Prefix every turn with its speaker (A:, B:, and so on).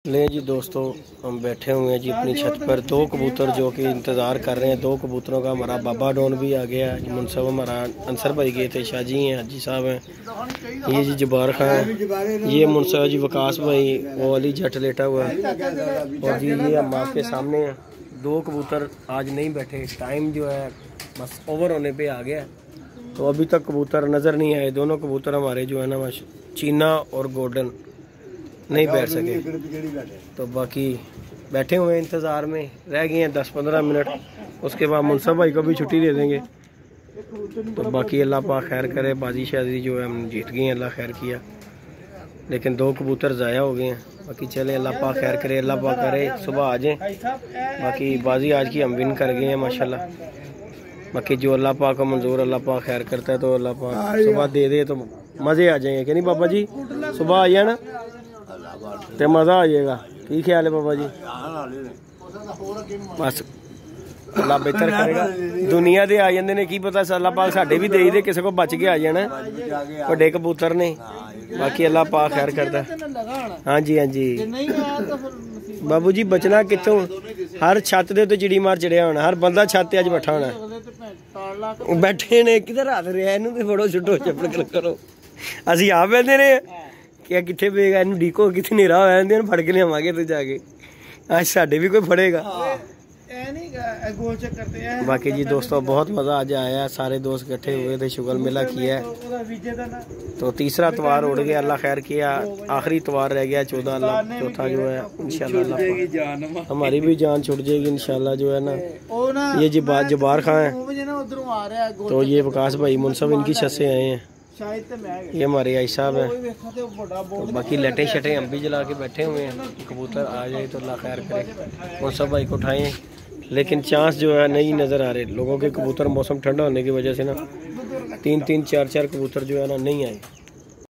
A: ले जी दोस्तों, हम बैठे हुए हैं जी अपनी छत पर। दो कबूतर जो कि इंतज़ार कर रहे हैं। दो कबूतरों का हमारा बाबा डॉन भी आ गया है। मुनसब हमारा अंसर भाई गए थे, शाहजी हैं, हाजी साहब हैं, ये जी जबार खां है, ये मुनसब जी वकास भाई, वो अली जट लेटा हुआ है, और जी ये हम आपके सामने हैं। दो कबूतर आज नहीं बैठे, टाइम जो है बस ओवर होने पे आ गया, तो अभी तक कबूतर नज़र नहीं आए। दोनों कबूतर हमारे जो है ना चीना और गोल्डन नहीं बैठ सके, तो बाकी बैठे हुए हैं इंतज़ार में। रह गए हैं 10-15 मिनट, उसके बाद मुनसब भाई को भी छुट्टी दे देंगे। तो बाकी अल्लाह पाक खैर करे। बाजी शादी जो है हम जीत गए हैं, अल्लाह खैर किया, लेकिन दो कबूतर ज़ाया हो गए हैं। बाकी चले, अल्लाह पाक खैर करे, अल्लाह पाक करे सुबह आ जाएँ। बाकी बाजी आज की हम विन कर गए हैं माशाल्लाह। बाकी जो अल्लाह पाक को मंजूर, अल्लाह पाक खैर करता है, तो अल्लाह पाक सुबह दे दे तो मज़े आ जाएंगे कि नहीं बाबा जी? सुबह आ जाए ना तो मज़ा आ जाएगा। की ख्याल है बाबा जी? बस अल्लाह बेहतर करेगा। दुनिया दे आ जाते ने, की पता अल्लाह पाक साढ़े भी दे दे, किसी को बच के आ जाना बड़े कबूतर ने। बाकी अल्लाह पाक खैर करता है। हाँ जी, हाँ जी बाबू जी, बचना कितों? हर छत दे तो चिड़ी मार चढ़िया होना, हर बंदा छत अज बैठा होना। बैठे ने किधर हाथ रहा इनू तो फड़ो, छुट्टो चपड़ करो। असी आप बहते रहे क्या कितने पेगा इन डीको, कितने नेरा होया फड़ के लियावांगे तो जाके, आज साढ़े भी कोई फड़ेगा। बाकी जी दोस्तों बहुत मज़ा आज आया, सारे दोस्त इकट्ठे हुए थे, शुगर मेला किया है। तो तीसरा तवार उड़ गया, अल्लाह खैर किया। आखिरी तवार रह गया 14, अल्लाह चौथा जो है इंशाल्लाह हमारी भी जान छुट जाएगी इंशाल्लाह जो है ना। ये जबार खां है, तो ये वकास भाई मुनसब इनकी छत से आए हैं, ये हमारे आई साहब हैं। तो बाकी लटे शटे हम भी जला के बैठे हुए हैं। कबूतर आ जाए तो अल्लाह खैर करे, और सब भाई को उठाएं, लेकिन चांस जो है नहीं नज़र आ रहे लोगों के। कबूतर मौसम ठंडा होने की वजह से ना 3-3, 4-4 कबूतर जो है ना नहीं आए।